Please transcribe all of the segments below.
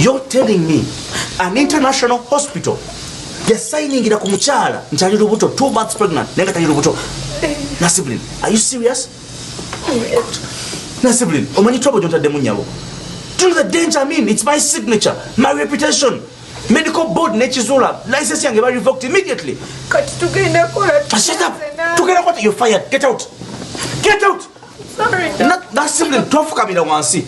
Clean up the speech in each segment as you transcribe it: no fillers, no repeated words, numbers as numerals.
You're telling me an international hospital signing in a kumuchala nchali lubuto 2 months pregnant nenga tali lubuto Nasiblin, are you serious? Nasiblin, omanyi trouble jonta demu nyabo. Do you know the danger I mean? It's my signature, my reputation. Medical board nechizula license yange ba revoked immediately. Kati tugenda kola. Shut up. Tugenda kola, you're fired. Get out. Get out. Sorry. Nasiblin, tofuka bila wansi.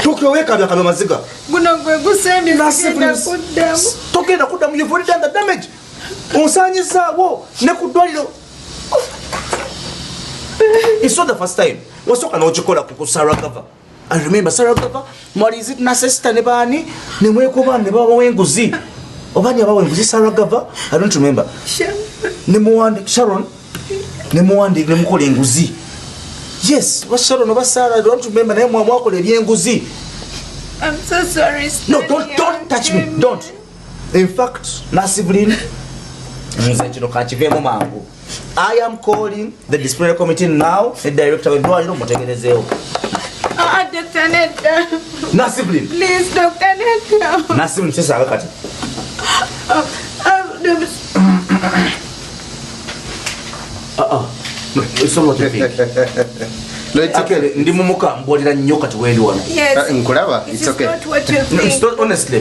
Tukiweka bya kabya maziga. Guno gwe gusendi tugenda kuddamu. Tugenda kuddamu, you've already done the damage. Onsanyiza wo ne kudwaliro. It's not the first time. Wasoka n'okikola ku Saragava. I remember Saragava, mwalizi na sister ne bani ne mwekuba ne baba wenguzi. Obani aba wenguzi Saragava, I don't remember. Ne muwande Sharon. Ne muwande ne mukole enguzi. Yes, was Sharon oba Sarah, I don't remember naye mwakole ebyenguzi. I'm so sorry. No, don't touch me. Don't. In fact, Nasiblin, I am calling the disciplinary committee now. The director will do a little Dr. Netta. Nasiblin. Please, Dr. Netta. Nasiblin, say Sarakati. No, it's not what you think. No, it's okay. Ndimumuka mbolira nyoka tuwendi wana. Yes. It's okay. It's not what you think. No, it's not, honestly.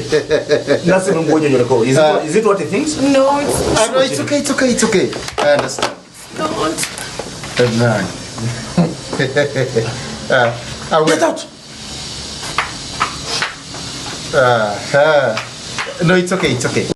Nasiblin mbonyo nyoleko. Is it what he thinks? No, no, it's okay. It's okay. I understand. Don't. Get out. No, it's okay.